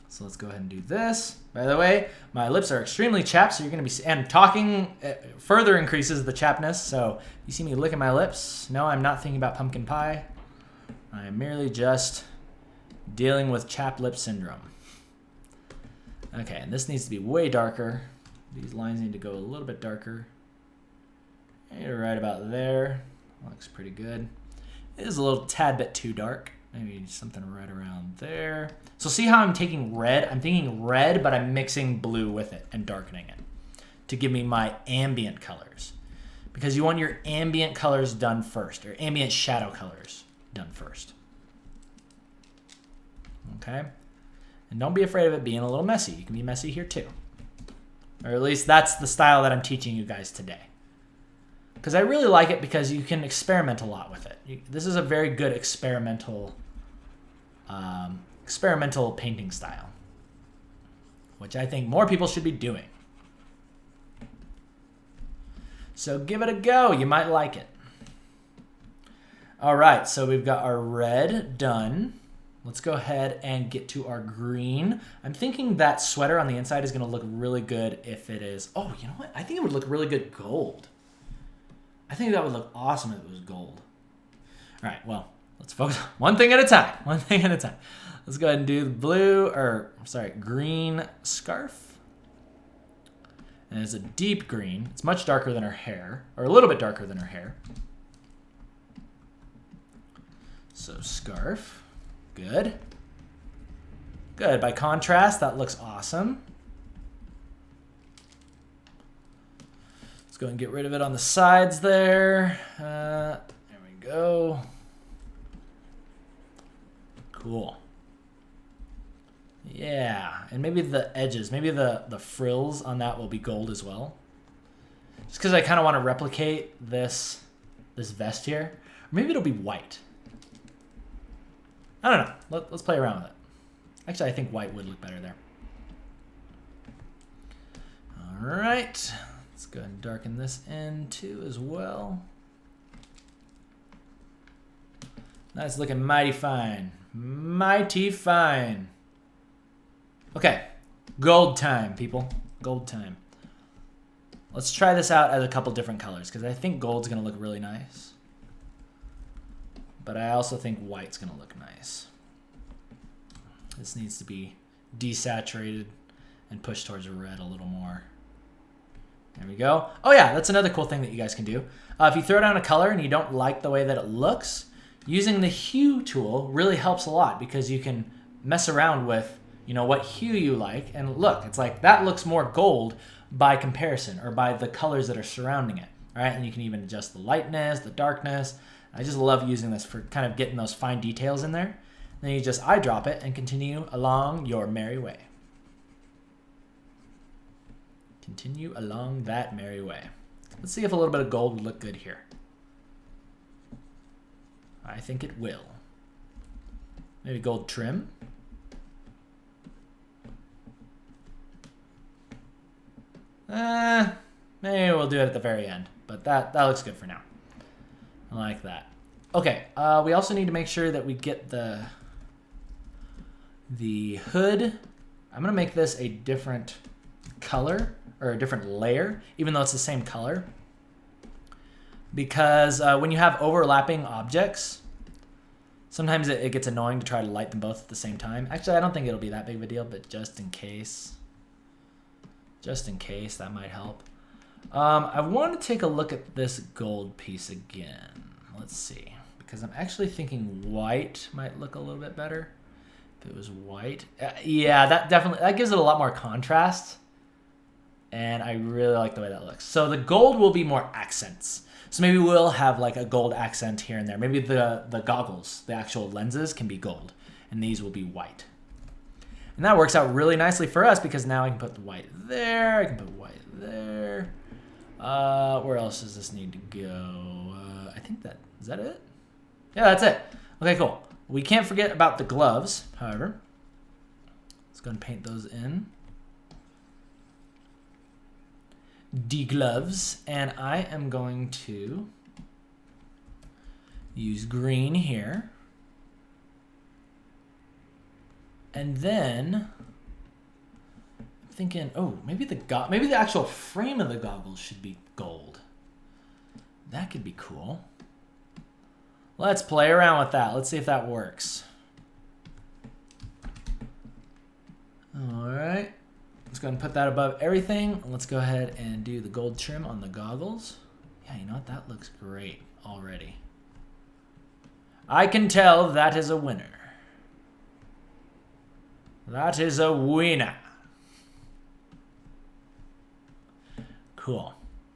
So let's go ahead and do this. By the way, my lips are extremely chapped, so you're going to be, and talking further increases the chappedness. So you see me licking my lips. No, I'm not thinking about pumpkin pie. I am merely just dealing with chapped lip syndrome. Okay, and this needs to be way darker. These lines need to go a little bit darker. Maybe right about there. Looks pretty good. It is a little tad bit too dark. Maybe something right around there. So see how I'm taking red? I'm thinking red, but I'm mixing blue with it and darkening it to give me my ambient colors. Because you want your ambient colors done first, or ambient shadow colors done first. Okay? And don't be afraid of it being a little messy. You can be messy here too. Or at least that's the style that I'm teaching you guys today. Because I really like it because you can experiment a lot with it. This is a very good experimental painting style, which I think more people should be doing. So give it a go. You might like it. All right, so we've got our red done. Let's go ahead and get to our green. I'm thinking that sweater on the inside is going to look really good if it is... Oh, you know what? I think it would look really good gold. I think that would look awesome if it was gold. All right, well, let's focus one thing at a time. One thing at a time. Let's go ahead and do the green scarf. And it's a deep green. It's much darker than her hair, or a little bit darker than her hair. So scarf. Good. Good. By contrast, that looks awesome. Let's go and get rid of it on the sides there. There we go. Cool. Yeah. And maybe the edges, maybe the frills on that will be gold as well. Just because I kind of want to replicate this vest here. Or maybe it'll be white. I don't know. Let's play around with it. Actually, I think white would look better there. All right. Let's go ahead and darken this in too as well. That's looking mighty fine. Mighty fine. Okay. Gold time, people. Gold time. Let's try this out as a couple different colors because I think gold's going to look really nice. But I also think white's going to look nice. This needs to be desaturated and push towards red a little more. There we go. Oh yeah, that's another cool thing that you guys can do. If you throw down a color and you don't like the way that it looks, using the hue tool really helps a lot because you can mess around with, you know, what hue you like. And look, it's like that looks more gold by comparison or by the colors that are surrounding it. All right, and you can even adjust the lightness, the darkness. I just love using this for kind of getting those fine details in there. Then you just eyedrop it and continue along your merry way. Continue along that merry way. Let's see if a little bit of gold would look good here. I think it will. Maybe gold trim. Maybe we'll do it at the very end, but that looks good for now. I like that. Okay, we also need to make sure that we get the hood. I'm gonna make this a different color or a different layer, even though it's the same color. Because when you have overlapping objects, sometimes it gets annoying to try to light them both at the same time. Actually, I don't think it'll be that big of a deal, but just in case, that might help. I want to take a look at this gold piece again. Let's see, because I'm actually thinking white might look a little bit better. If it was white, yeah, that gives it a lot more contrast. And I really like the way that looks. So the gold will be more accents. So maybe we'll have like a gold accent here and there. Maybe the goggles, the actual lenses can be gold. And these will be white. And that works out really nicely for us because now I can put the white there. I can put white there. Where else does this need to go? I think is that it? Yeah, that's it. Okay, cool. We can't forget about the gloves, however. Let's go and paint those in. Gloves, and I am going to use green here, and then I'm thinking, oh, maybe the actual frame of the goggles should be gold. That could be cool. Let's play around with that. Let's see if that works. All right. Let's go ahead and put that above everything. Let's go ahead and do the gold trim on the goggles. Yeah, you know what? That looks great already. I can tell that is a winner. That is a winner. Cool.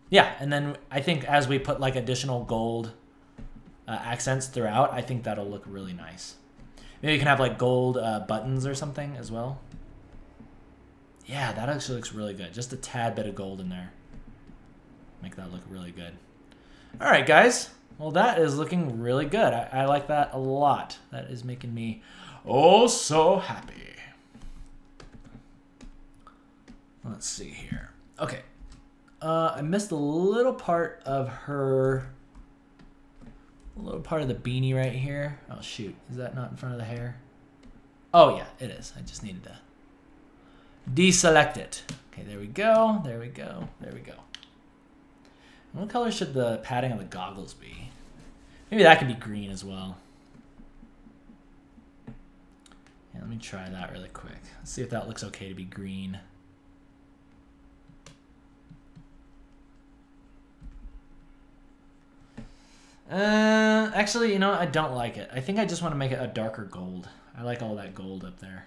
Yeah, and then I think as we put like additional gold accents throughout, I think that'll look really nice. Maybe you can have like gold buttons or something as well. Yeah, that actually looks really good. Just a tad bit of gold in there. Make that look really good. All right, guys. Well, that is looking really good. I like that a lot. That is making me oh so happy. Let's see here. Okay. I missed a little part of her... A little part of the beanie right here. Oh, shoot. Is that not in front of the hair? Oh, yeah, it is. I just needed to deselect it. Okay, there we go. There we go. There we go. And what color should the padding of the goggles be? Maybe that could be green as well. Yeah, let me try that really quick. Let's see if that looks okay to be green. Actually, you know, I don't like it. I think I just want to make it a darker gold. I like all that gold up there.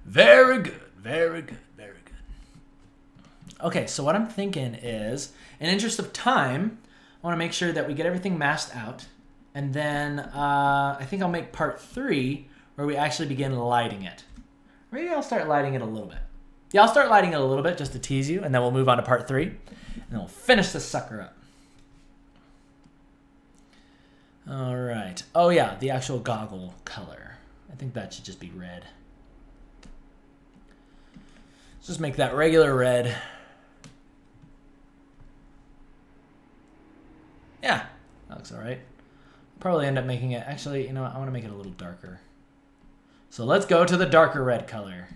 Very good, very good, very good. Okay, so what I'm thinking is, in interest of time, I want to make sure that we get everything masked out. And then I think I'll make part 3 where we actually begin lighting it. Maybe I'll start lighting it a little bit. Yeah, I'll start lighting it a little bit just to tease you, and then we'll move on to part 3. And then we'll finish this sucker up. All right. Oh, yeah, the actual goggle color. I think that should just be red. Let's just make that regular red. Yeah, that looks all right. Probably end up making it... Actually, you know what? I want to make it a little darker. So let's go to the darker red color.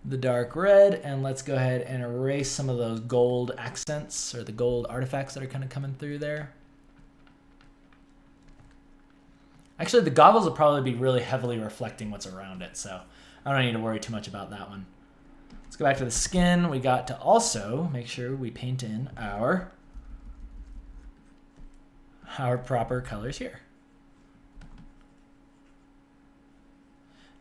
The dark red, and let's go ahead and erase some of those gold accents or the gold artifacts that are kind of coming through there. Actually, the goggles will probably be really heavily reflecting what's around it, so I don't need to worry too much about that one. Let's go back to the skin. We got to also make sure we paint in our proper colors here.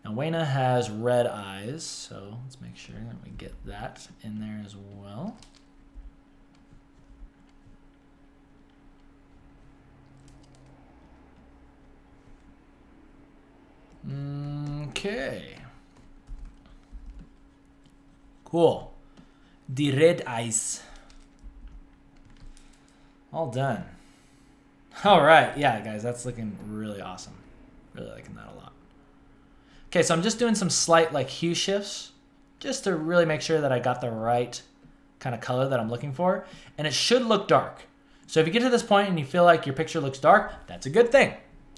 Now, Wayna has red eyes, so let's make sure that we get that in there as well. Okay. Cool. The red eyes. All done. All right. Yeah, guys, that's looking really awesome. Really liking that a lot. Okay, so I'm just doing some slight like hue shifts just to really make sure that I got the right kind of color that I'm looking for. And it should look dark. So if you get to this point and you feel like your picture looks dark, that's a good thing.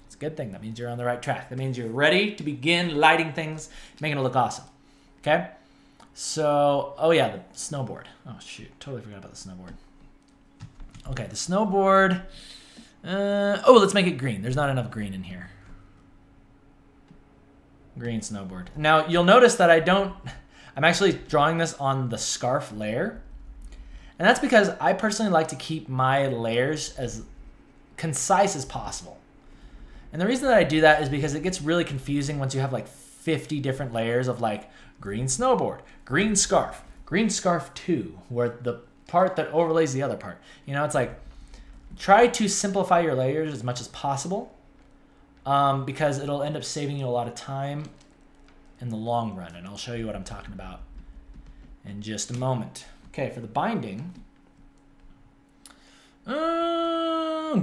It's a good thing. That means you're on the right track. That means you're ready to begin lighting things, making it look awesome. Okay? So, oh yeah, the snowboard. Oh shoot, totally forgot about the snowboard. Okay, the snowboard. Oh, let's make it green. There's not enough green in here. Green snowboard. Now, you'll notice that I'm actually drawing this on the scarf layer. And that's because I personally like to keep my layers as concise as possible. And the reason that I do that is because it gets really confusing once you have like 50 different layers of like green snowboard, green scarf 2, where the part that overlays the other part. You know, it's like, try to simplify your layers as much as possible. Because it'll end up saving you a lot of time in the long run. And I'll show you what I'm talking about in just a moment. Okay, for the binding.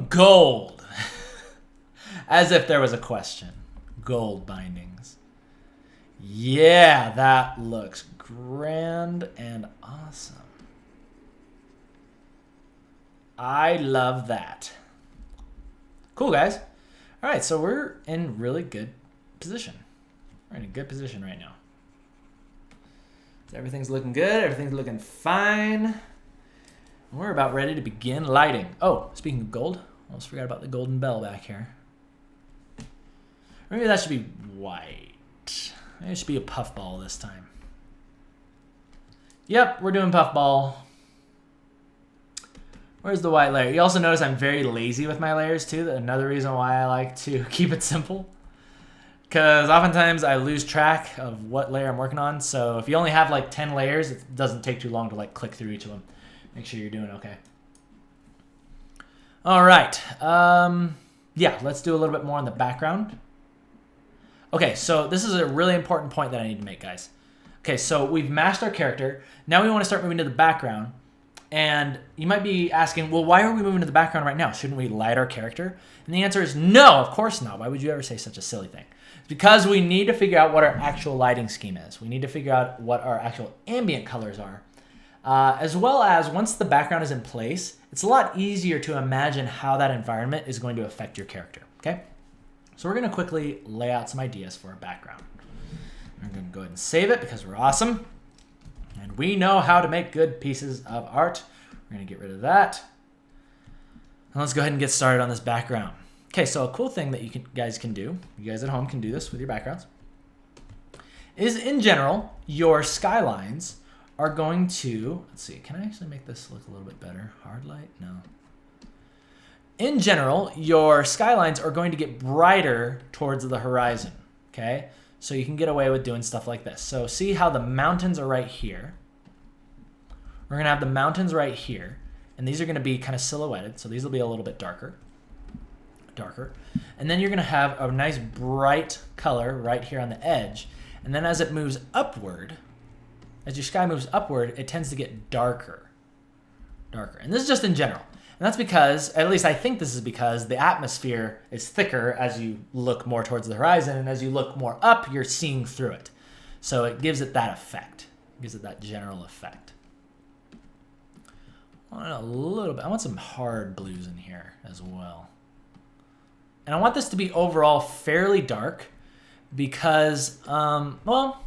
Gold. As if there was a question. Gold bindings. Yeah, that looks grand and awesome. I love that. Cool, guys. All right, so we're in really good position. We're in a good position right now. So everything's looking good. Everything's looking fine. We're about ready to begin lighting. Oh, speaking of gold, I almost forgot about the golden bell back here. Maybe that should be white. Maybe it should be a puffball this time. Yep, we're doing puffball. Where's the white layer? You also notice I'm very lazy with my layers too. Another reason why I like to keep it simple. Because oftentimes I lose track of what layer I'm working on. So if you only have like 10 layers, it doesn't take too long to like click through each of them. Make sure you're doing okay. All right. Yeah, let's do a little bit more on the background. Okay, so this is a really important point that I need to make, guys. Okay, so we've mashed our character. Now we want to start moving to the background. And you might be asking, well, why are we moving to the background right now? Shouldn't we light our character? And the answer is no, of course not. Why would you ever say such a silly thing? It's because we need to figure out what our actual lighting scheme is. We need to figure out what our actual ambient colors are. As well as once the background is in place, it's a lot easier to imagine how that environment is going to affect your character, okay? So we're going to quickly lay out some ideas for our background. We're going to go ahead and save it because we're awesome. And we know how to make good pieces of art. We're going to get rid of that. And let's go ahead and get started on this background. Okay, so a cool thing that you guys can do, you guys at home can do this with your backgrounds, is in general, your skylines are going to, let's see, can I actually make this look a little bit better? Hard light? No. In general, your skylines are going to get brighter towards the horizon, okay? So you can get away with doing stuff like this. So see how the mountains are right here. We're going to have the mountains right here. And these are going to be kind of silhouetted. So these will be a little bit darker. And then you're going to have a nice bright color right here on the edge. And then as it moves upward, as your sky moves upward, it tends to get darker. And this is just in general. And that's because, at least I think this is because, the atmosphere is thicker as you look more towards the horizon, and as you look more up, you're seeing through it. So it gives it that effect. It gives it that general effect. I want a little bit. I want some hard blues in here as well. And I want this to be overall fairly dark because, well,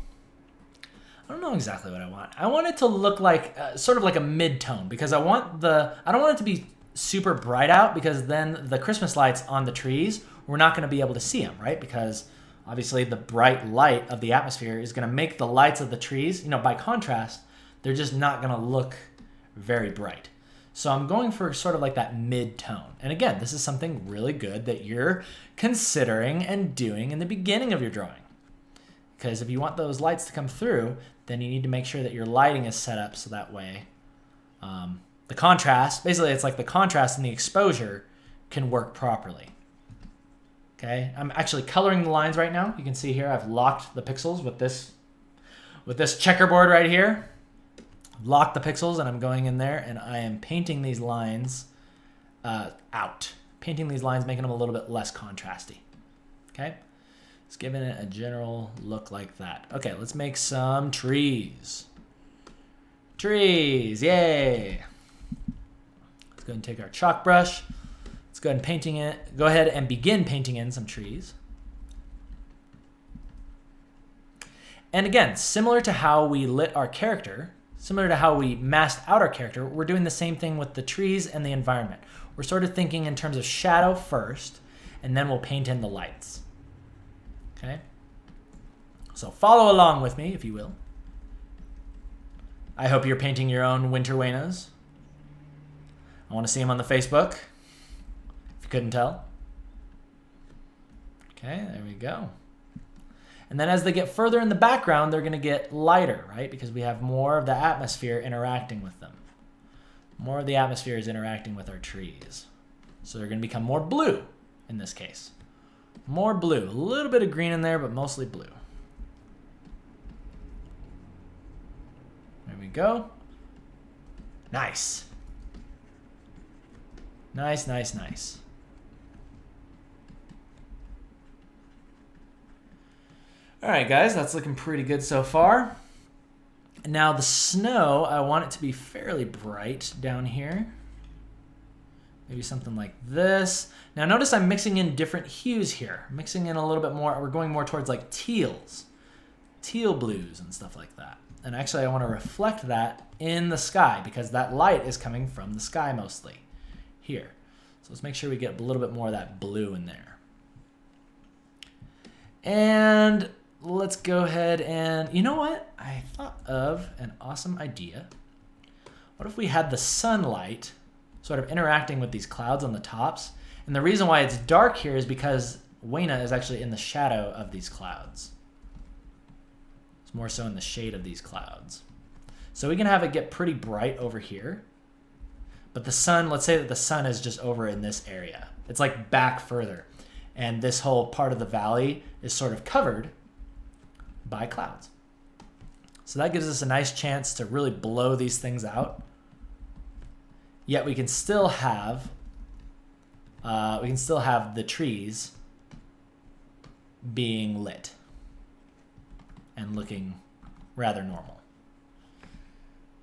I don't know exactly what I want. I want it to look like sort of like a mid-tone because I don't want it to be super bright out because then the Christmas lights on the trees we're not going to be able to see them, right? Because obviously the bright light of the atmosphere is going to make the lights of the trees, by contrast, they're just not going to look very bright. So I'm going for sort of like that mid-tone. And again, this is something really good that you're considering and doing in the beginning of your drawing. Because if you want those lights to come through, then you need to make sure that your lighting is set up so that way the contrast, basically it's like the contrast and the exposure can work properly. Okay, I'm actually coloring the lines right now. You can see here I've locked the pixels with this checkerboard right here. I've locked the pixels and I'm going in there and I am painting these lines out. Painting these lines, making them a little bit less contrasty. Okay, it's giving it a general look like that. Okay, let's make some trees. Trees, yay! Let's go ahead and take our chalk brush. Let's go ahead and go ahead and begin painting in some trees. And again, similar to how we lit our character, similar to how we masked out our character, we're doing the same thing with the trees and the environment. We're sort of thinking in terms of shadow first, and then we'll paint in the lights. Okay? So follow along with me, if you will. I hope you're painting your own winter Waynas. I want to see them on the Facebook. If you couldn't tell. Okay, there we go. And then as they get further in the background, they're going to get lighter, right? Because we have more of the atmosphere interacting with them. More of the atmosphere is interacting with our trees. So they're going to become more blue in this case. More blue. A little bit of green in there, but mostly blue. There we go. Nice. Nice, nice, nice. All right, guys, that's looking pretty good so far. Now the snow, I want it to be fairly bright down here. Maybe something like this. Now notice I'm mixing in different hues here. Mixing in a little bit more, we're going more towards like teals. Teal blues and stuff like that. And actually I want to reflect that in the sky because that light is coming from the sky mostly here. So let's make sure we get a little bit more of that blue in there. And let's go ahead and, you know what? I thought of an awesome idea. What if we had the sunlight sort of interacting with these clouds on the tops? And the reason why it's dark here is because Wayna is actually in the shadow of these clouds. It's more so in the shade of these clouds. So we can have it get pretty bright over here. But the sun, let's say that the sun is just over in this area. It's like back further. And this whole part of the valley is sort of covered by clouds. So that gives us a nice chance to really blow these things out. Yet we can still have the trees being lit and looking rather normal.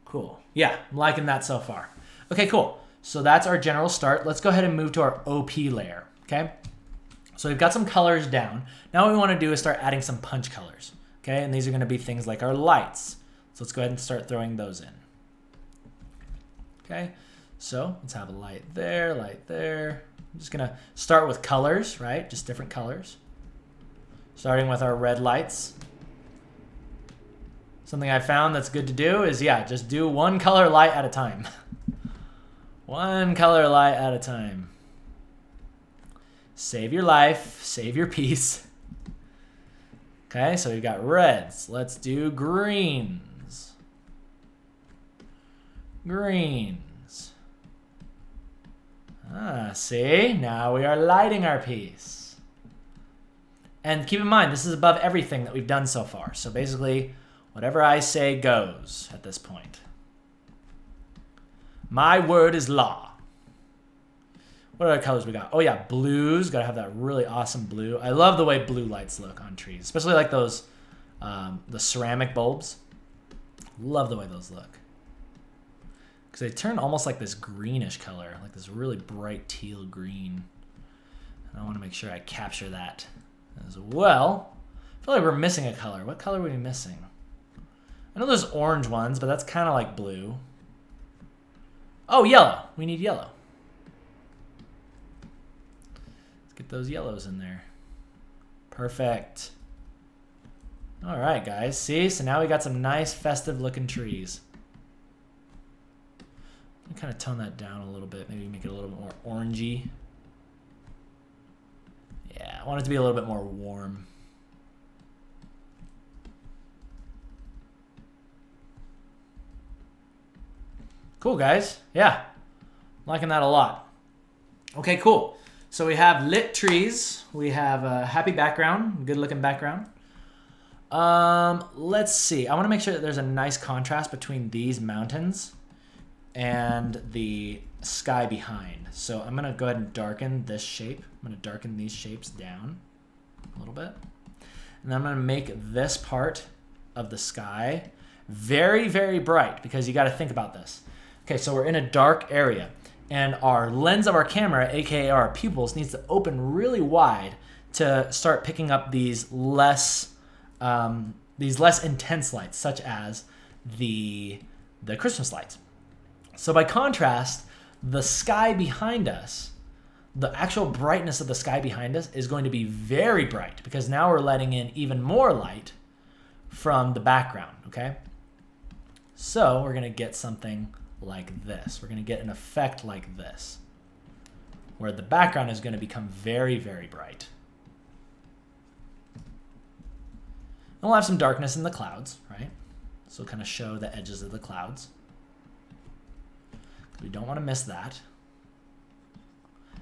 Cool. Yeah, I'm liking that so far. Okay, cool. So that's our general start. Let's go ahead and move to our OP layer, okay? So we've got some colors down. Now what we want to do is start adding some punch colors, okay? And these are going to be things like our lights. So let's go ahead and start throwing those in. Okay, so let's have a light there, light there. I'm just going to start with colors, right? Just different colors. Starting with our red lights. Something I found that's good to do is, yeah, just do one color light at a time. One color light at a time. Save your life, save your peace. Okay, so we've got reds. Let's do greens. Greens. Ah, see? Now we are lighting our piece. And keep in mind, this is above everything that we've done so far. So basically, whatever I say goes at this point. My word is law. What other colors we got? Oh yeah, blues. Gotta have that really awesome blue. I love the way blue lights look on trees, especially like those, the ceramic bulbs. Love the way those look. Because they turn almost like this greenish color, like this really bright teal green. And I want to make sure I capture that as well. I feel like we're missing a color. What color are we missing? I know there's orange ones, but that's kind of like blue. Oh, yellow. We need yellow. Get those yellows in there. Perfect. All right, guys. See? So now we got some nice festive looking trees. I'm gonna kind of tone that down a little bit. Maybe make it a little bit more orangey. Yeah, I want it to be a little bit more warm. Cool, guys. Yeah, liking that a lot. Okay, cool. So we have lit trees. We have a happy background, good looking background. Let's see. I want to make sure that there's a nice contrast between these mountains and the sky behind. So I'm going to go ahead and darken this shape. I'm going to darken these shapes down a little bit. And then I'm going to make this part of the sky very, very bright, because you got to think about this. Okay, so we're in a dark area, and our lens of our camera, aka our pupils, needs to open really wide to start picking up these less intense lights, such as the Christmas lights. So by contrast, the sky behind us, the actual brightness of the sky behind us is going to be very bright, because now we're letting in even more light from the background, okay? So we're going to get something like this. We're going to get an effect like this, where the background is going to become very, very bright. And we'll have some darkness in the clouds, right? So kind of show the edges of the clouds. We don't want to miss that.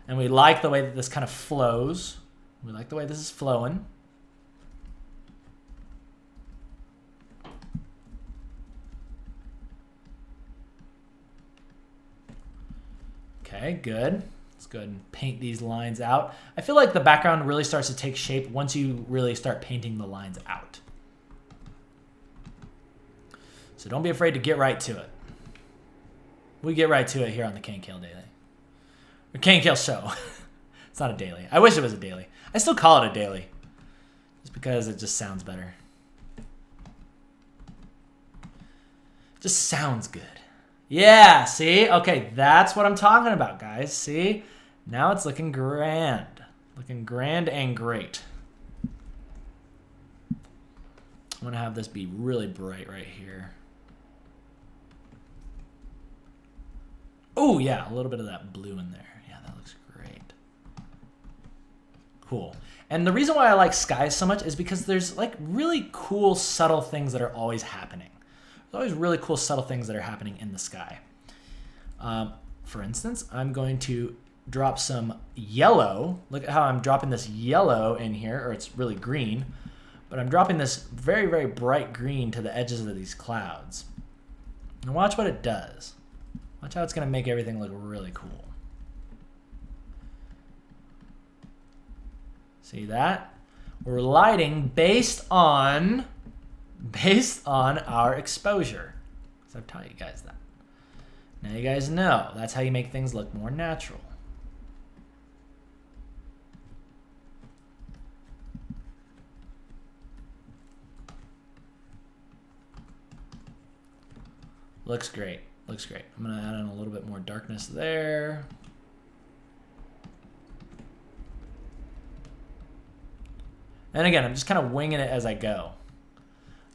And we like the way that this kind of flows. We like the way this is flowing. Okay, good. Let's go ahead and paint these lines out. I feel like the background really starts to take shape once you really start painting the lines out. So don't be afraid to get right to it. We get right to it here on the KNKL Daily. Or KNKL Show. It's not a daily. I wish it was a daily. I still call it a daily, just because it just sounds better. Just sounds good. Yeah, see? Okay, that's what I'm talking about, guys. See? Now it's looking grand. Looking grand and great. I'm going to have this be really bright right here. Oh, yeah, a little bit of that blue in there. Yeah, that looks great. Cool. And the reason why I like skies so much is because there's like really cool, subtle things that are always happening. There's always really cool, subtle things that are happening in the sky. For instance, I'm going to drop some yellow. Look at how I'm dropping this yellow in here, or it's really green. But I'm dropping this very, very bright green to the edges of these clouds. And watch what it does. Watch how it's going to make everything look really cool. See that? We're lighting based on our exposure. So I've taught you guys that. Now you guys know that's how you make things look more natural. Looks great. Looks great. I'm going to add in a little bit more darkness there. And again, I'm just kind of winging it as I go.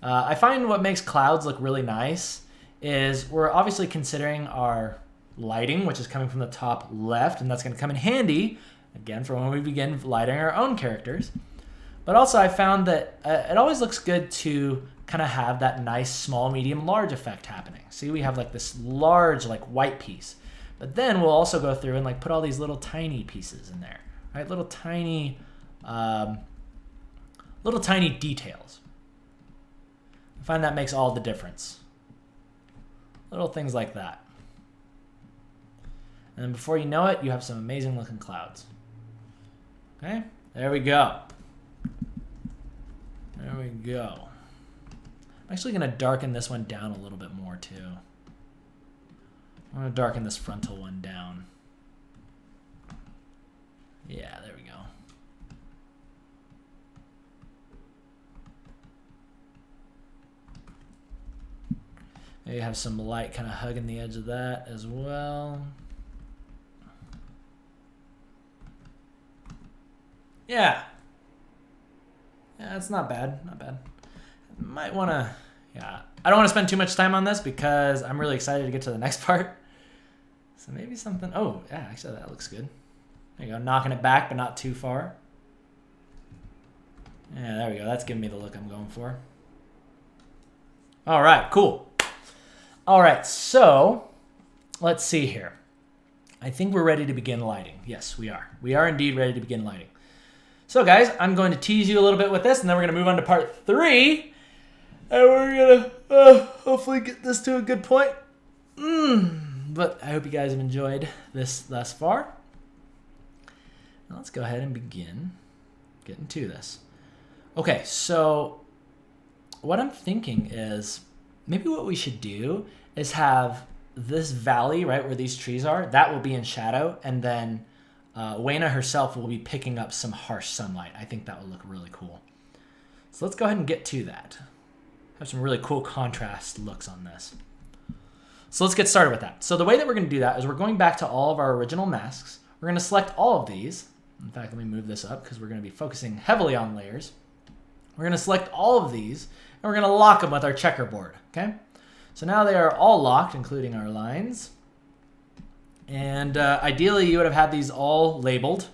I find what makes clouds look really nice is we're obviously considering our lighting, which is coming from the top left, and that's going to come in handy, again, for when we begin lighting our own characters. But also I found that it always looks good to kind of have that nice small, medium, large effect happening. See, we have like this large like white piece, but then we'll also go through and like put all these little tiny pieces in there, right? Little tiny details. I find that makes all the difference. Little things like that. And then before you know it, you have some amazing looking clouds. Okay, there we go. There we go. I'm actually going to darken this one down a little bit more too. I'm going to darken this frontal one down. Yeah, there we go. Maybe have some light kind of hugging the edge of that as well. Yeah. Yeah, it's not bad. Not bad. Might want to... Yeah. I don't want to spend too much time on this because I'm really excited to get to the next part. So maybe something... Oh, yeah, actually that looks good. There you go. Knocking it back, but not too far. Yeah, there we go. That's giving me the look I'm going for. All right, cool. All right, so let's see here. I think we're ready to begin lighting. Yes, we are. We are indeed ready to begin lighting. So, guys, I'm going to tease you a little bit with this, and then we're going to move on to part 3. And we're going to hopefully get this to a good point. But I hope you guys have enjoyed this thus far. Now let's go ahead and begin getting to this. Okay, so what I'm thinking is maybe what we should do is have this valley, right, where these trees are, that will be in shadow, and then Wayna herself will be picking up some harsh sunlight. I think that would look really cool. So let's go ahead and get to that. Have some really cool contrast looks on this. So let's get started with that. So the way that we're going to do that is we're going back to all of our original masks. We're going to select all of these. In fact, let me move this up because we're going to be focusing heavily on layers. We're going to select all of these, and we're going to lock them with our checkerboard, okay? So now they are all locked, including our lines. And ideally, you would have had these all labeled.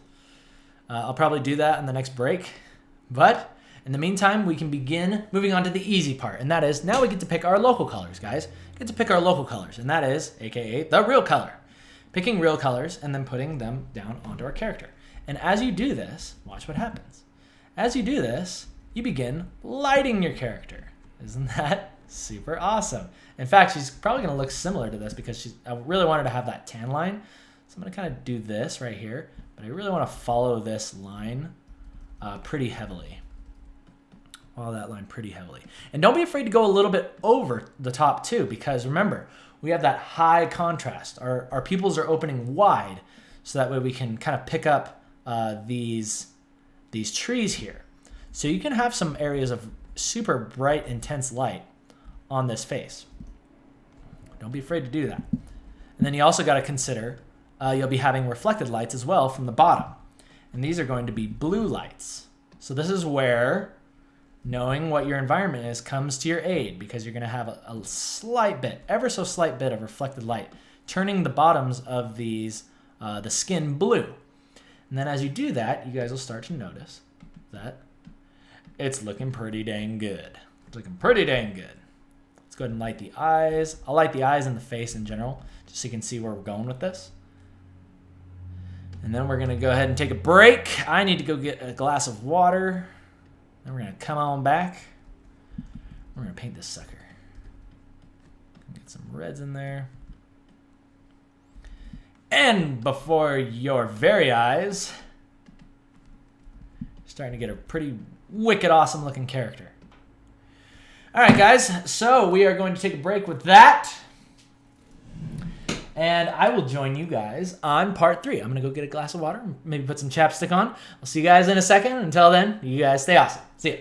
I'll probably do that in the next break. But in the meantime, we can begin moving on to the easy part, and that is now we get to pick our local colors, guys. We get to pick our local colors, and that is, aka, the real color. Picking real colors and then putting them down onto our character. And as you do this, watch what happens. As you do this, you begin lighting your character. Isn't that super awesome? In fact, she's probably going to look similar to this because I really wanted to have that tan line. So I'm going to kind of do this right here, but I really want to follow this line pretty heavily. Follow that line pretty heavily. And don't be afraid to go a little bit over the top too, because remember, we have that high contrast. Our pupils are opening wide, so that way we can kind of pick up these trees here. So you can have some areas of super bright, intense light on this face. Don't be afraid to do that. And then you also got to consider you'll be having reflected lights as well from the bottom. And these are going to be blue lights. So this is where knowing what your environment is comes to your aid, because you're going to have a slight bit, ever so slight bit of reflected light, turning the bottoms of these, the skin blue. And then as you do that, you guys will start to notice that it's looking pretty dang good. It's looking pretty dang good. Let's go ahead and light the eyes. I'll light the eyes and the face in general, just so you can see where we're going with this. And then we're going to go ahead and take a break. I need to go get a glass of water. Then we're going to come on back. We're going to paint this sucker. Get some reds in there. And before your very eyes, you're starting to get a pretty wicked awesome looking character. All right, guys. So we are going to take a break with that. And I will join you guys on part 3. I'm going to go get a glass of water, maybe put some chapstick on. I'll see you guys in a second. Until then, you guys stay awesome. See ya.